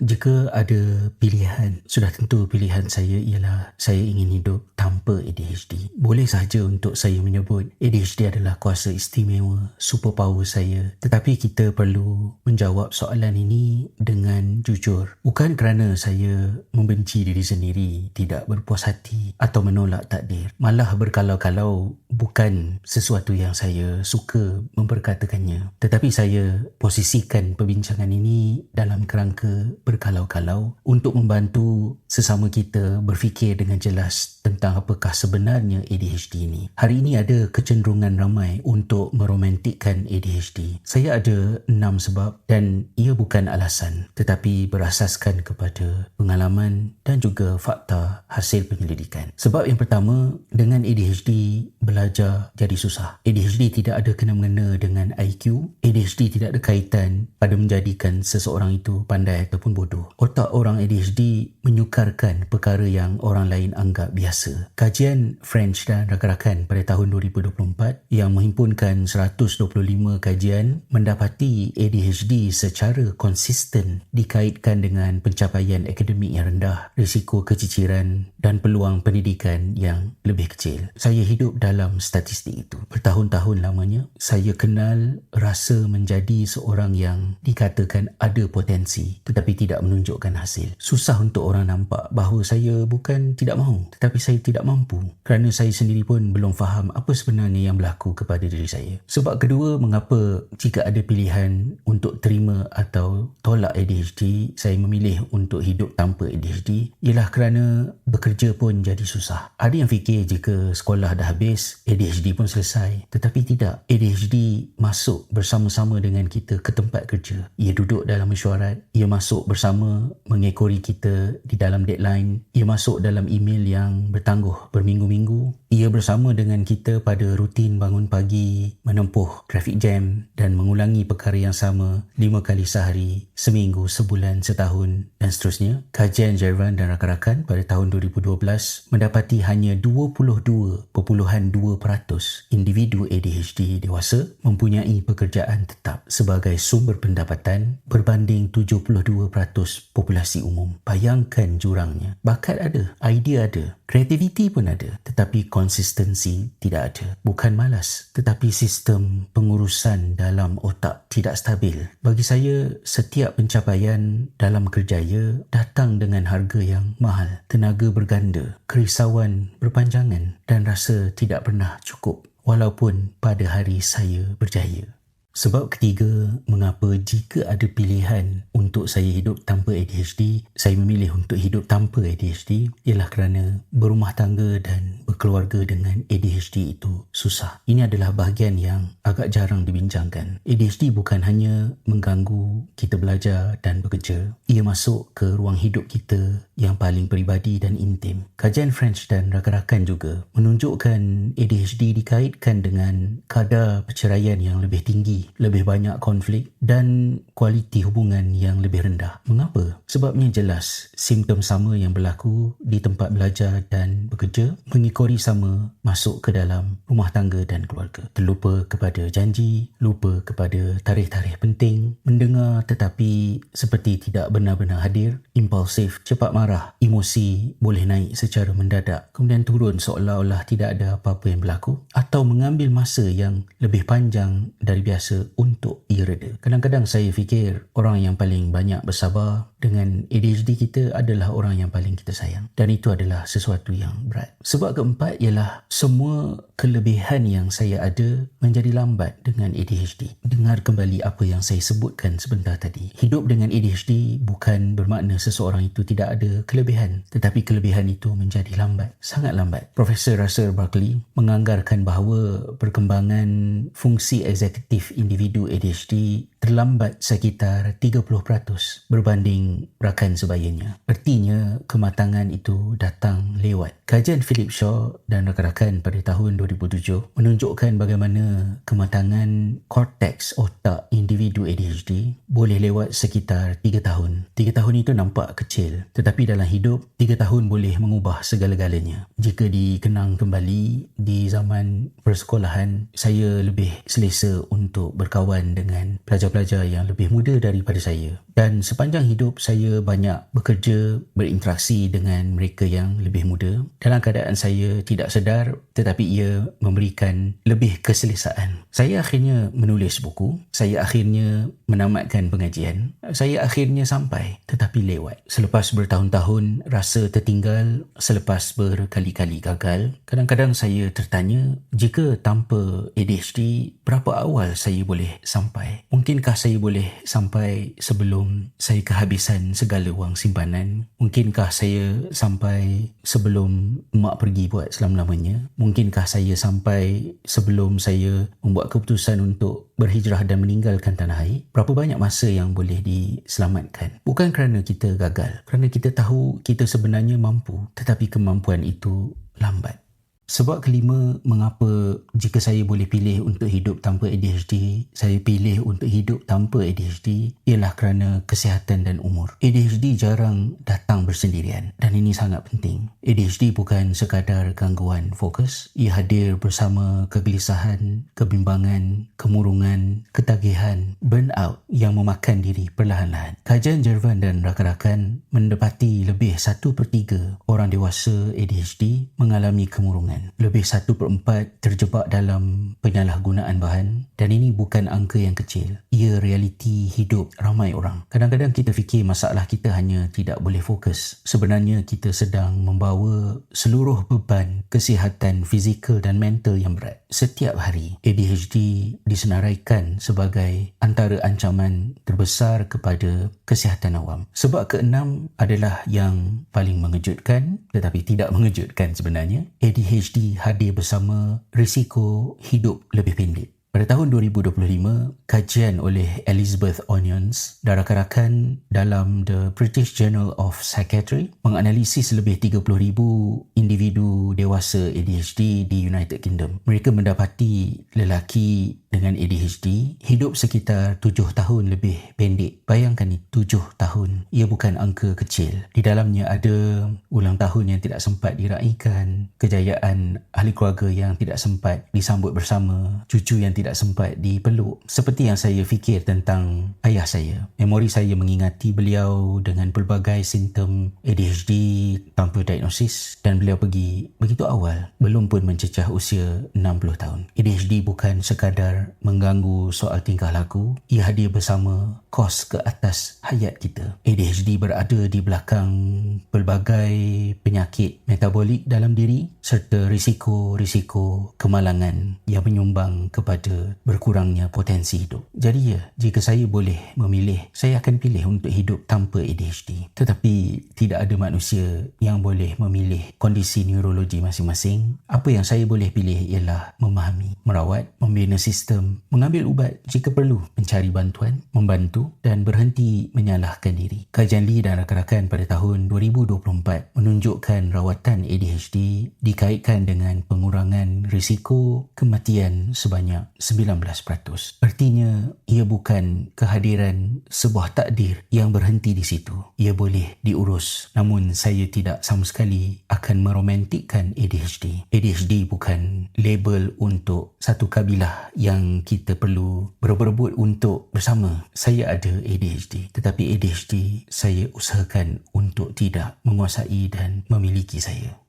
Jika ada pilihan, sudah tentu pilihan saya ialah saya ingin hidup tanpa ADHD. Boleh sahaja untuk saya menyebut ADHD adalah kuasa istimewa, superpower saya. Tetapi kita perlu menjawab soalan ini dengan jujur. Bukan kerana saya membenci diri sendiri, tidak berpuas hati atau menolak takdir. Malah berkalau-kalau bukan sesuatu yang saya suka memperkatakannya. Tetapi saya posisikan perbincangan ini dalam kerangka berkalau-kalau untuk membantu sesama kita berfikir dengan jelas tentang apakah sebenarnya ADHD ini. Hari ini ada kecenderungan ramai untuk meromantikkan ADHD. Saya ada 6 sebab dan ia bukan alasan tetapi berasaskan kepada pengalaman dan juga fakta hasil penyelidikan. Sebab yang pertama, dengan ADHD belajar jadi susah. ADHD tidak ada kena-mengena dengan IQ. ADHD tidak ada kaitan pada menjadikan seseorang itu pandai ataupun bodoh. Otak orang ADHD menyukarkan perkara yang orang lain anggap biasa. Kajian French dan rakan-rakan pada tahun 2024 yang menghimpunkan 125 kajian mendapati ADHD secara konsisten dikaitkan dengan pencapaian akademik yang rendah, risiko keciciran dan peluang pendidikan yang lebih kecil. Saya hidup dalam statistik itu. Bertahun-tahun lamanya, saya kenal rasa menjadi seorang yang dikatakan ada potensi tetapi tidak menunjukkan hasil. Susah untuk orang nampak bahawa saya bukan tidak mahu, tetapi saya tidak mampu kerana saya sendiri pun belum faham apa sebenarnya yang berlaku kepada diri saya. Sebab kedua, mengapa jika ada pilihan untuk terima atau tolak ADHD, saya memilih untuk hidup tanpa ADHD ialah kerana bekerja pun jadi susah. Ada yang fikir jika sekolah dah habis, ADHD pun selesai. Tetapi tidak. ADHD masuk bersama-sama dengan kita ke tempat kerja. Ia duduk dalam mesyuarat. Ia masuk bersama mengekori kita di dalam deadline. Ia masuk dalam email yang bertangguh berminggu-minggu. Ia bersama dengan kita pada rutin bangun pagi, menempuh traffic jam dan mengulangi perkara yang sama 5 kali sehari, seminggu, sebulan, setahun dan seterusnya. Kajian Jervan dan rakan-rakan pada tahun 2012 mendapati hanya 22.2% individu ADHD dewasa mempunyai pekerjaan tetap sebagai sumber pendapatan berbanding 72% populasi umum. Bayangkan jurangnya. Bakat ada, idea ada, kreativiti pun ada, tetapi konsistensi tidak ada. Bukan malas, tetapi sistem pengurusan dalam otak tidak stabil. Bagi saya, setiap pencapaian dalam kerjaya datang dengan harga yang mahal, tenaga berganda, kerisauan berpanjangan dan rasa tidak pernah cukup walaupun pada hari saya berjaya. Sebab ketiga, mengapa jika ada pilihan untuk saya hidup tanpa ADHD, saya memilih untuk hidup tanpa ADHD ialah kerana berumah tangga dan berkeluarga dengan ADHD itu susah. Ini adalah bahagian yang agak jarang dibincangkan. ADHD bukan hanya mengganggu kita belajar dan bekerja, ia masuk ke ruang hidup kita yang paling peribadi dan intim. Kajian French dan rakan-rakan juga menunjukkan ADHD dikaitkan dengan kadar perceraian yang lebih tinggi, lebih banyak konflik dan kualiti hubungan yang lebih rendah. Mengapa? Sebabnya jelas, simptom sama yang berlaku di tempat belajar dan bekerja mengikori sama masuk ke dalam rumah tangga dan keluarga. Terlupa kepada janji, lupa kepada tarikh-tarikh penting, mendengar tetapi seperti tidak benar-benar hadir, impulsif, cepat marah, emosi boleh naik secara mendadak, kemudian turun seolah-olah tidak ada apa-apa yang berlaku, atau mengambil masa yang lebih panjang dari biasa untuk ia reda. Kadang-kadang saya fikir orang yang paling banyak bersabar dengan ADHD kita adalah orang yang paling kita sayang, dan itu adalah sesuatu yang berat. Sebab keempat ialah semua kelebihan yang saya ada menjadi lambat dengan ADHD. Dengar kembali apa yang saya sebutkan sebentar tadi. Hidup dengan ADHD bukan bermakna seseorang itu tidak ada kelebihan, tetapi kelebihan itu menjadi lambat, sangat lambat. Profesor Russell Barkley menganggarkan bahawa perkembangan fungsi eksekutif individu ADHD terlambat sekitar 30% berbanding rakan sebayanya. Artinya, kematangan itu datang lewat. Kajian Philip Shaw dan rakan-rakan pada tahun 2007 menunjukkan bagaimana kematangan korteks otak individu ADHD boleh lewat sekitar 3 tahun. 3 tahun itu nampak kecil, tetapi dalam hidup, 3 tahun boleh mengubah segala-galanya. Jika dikenang kembali di zaman persekolahan, saya lebih selesa untuk berkawan dengan pelajar-pelajar yang lebih muda daripada saya. Dan sepanjang hidup saya banyak bekerja, berinteraksi dengan mereka yang lebih muda. Dalam keadaan saya tidak sedar, tetapi ia memberikan lebih keselesaan. Saya akhirnya menulis buku, saya akhirnya menamatkan pengajian, saya akhirnya sampai, tetapi lewat. Selepas bertahun-tahun rasa tertinggal, selepas berkali-kali gagal, kadang-kadang saya tertanya, jika tanpa ADHD, berapa awal saya boleh sampai? Mungkinkah saya boleh sampai sebelum saya kehabisan segala wang simpanan? Mungkinkah saya sampai sebelum mak pergi buat selama-lamanya? Mungkinkah saya sampai sebelum saya membuat keputusan untuk berhijrah dan meninggalkan tanah air? Berapa banyak masa yang boleh diselamatkan? Bukan kerana kita gagal, kerana kita tahu kita sebenarnya mampu, tetapi kemampuan itu lambat. Sebab kelima, mengapa jika saya boleh pilih untuk hidup tanpa ADHD, saya pilih untuk hidup tanpa ADHD, ialah kerana kesihatan dan umur. ADHD jarang datang bersendirian dan ini sangat penting. ADHD bukan sekadar gangguan fokus, ia hadir bersama kegelisahan, kebimbangan, kemurungan, ketagihan, burnout yang memakan diri perlahan-lahan. Kajian Jervan dan rakan-rakan mendapati lebih 1/3 orang dewasa ADHD mengalami kemurungan. Lebih 1/4 terjebak dalam penyalahgunaan bahan, dan ini bukan angka yang kecil. Ia realiti hidup ramai orang. Kadang-kadang kita fikir masalah kita hanya tidak boleh fokus. Sebenarnya kita sedang membawa seluruh beban kesihatan fizikal dan mental yang berat. Setiap hari, ADHD disenaraikan sebagai antara ancaman terbesar kepada kesihatan awam. Sebab keenam adalah yang paling mengejutkan, tetapi tidak mengejutkan sebenarnya. ADHD hadir bersama risiko hidup lebih pendek. Pada tahun 2025, kajian oleh Elizabeth Onions dan rakan-rakan dalam The British Journal of Psychiatry menganalisis lebih 30,000 individu dewasa ADHD di United Kingdom. Mereka mendapati lelaki dengan ADHD hidup sekitar 7 tahun lebih pendek. Bayangkan ni, 7 tahun. Ia bukan angka kecil. Di dalamnya ada ulang tahun yang tidak sempat diraikan, kejayaan ahli keluarga yang tidak sempat disambut bersama, cucu yang tidak sempat dipeluk. Seperti yang saya fikir tentang ayah saya. Memori saya mengingati beliau dengan pelbagai simptom ADHD tanpa diagnosis, dan beliau pergi begitu awal, belum pun mencecah usia 60 tahun. ADHD bukan sekadar mengganggu soal tingkah laku, ia hadir bersama kos ke atas hayat kita. ADHD berada di belakang pelbagai penyakit metabolik dalam diri serta risiko-risiko kemalangan yang menyumbang kepada berkurangnya potensi hidup. Jadi ya, jika saya boleh memilih, saya akan pilih untuk hidup tanpa ADHD. Tetapi tidak ada manusia yang boleh memilih kondisi neurologi masing-masing. Apa yang saya boleh pilih ialah memahami, merawat, membina sistem, mengambil ubat jika perlu, mencari bantuan, membantu dan berhenti menyalahkan diri. Kajian Lee dan rakan-rakan pada tahun 2024 menunjukkan rawatan ADHD dikaitkan dengan pengurangan risiko kematian sebanyak 19%. Artinya, ia bukan kehadiran sebuah takdir yang berhenti di situ. Ia boleh diurus. Namun, saya tidak sama sekali akan meromantikkan ADHD. ADHD bukan label untuk satu kabilah yang kita perlu berebut untuk bersama. Saya ada ADHD, tetapi ADHD saya usahakan untuk tidak menguasai dan memiliki saya.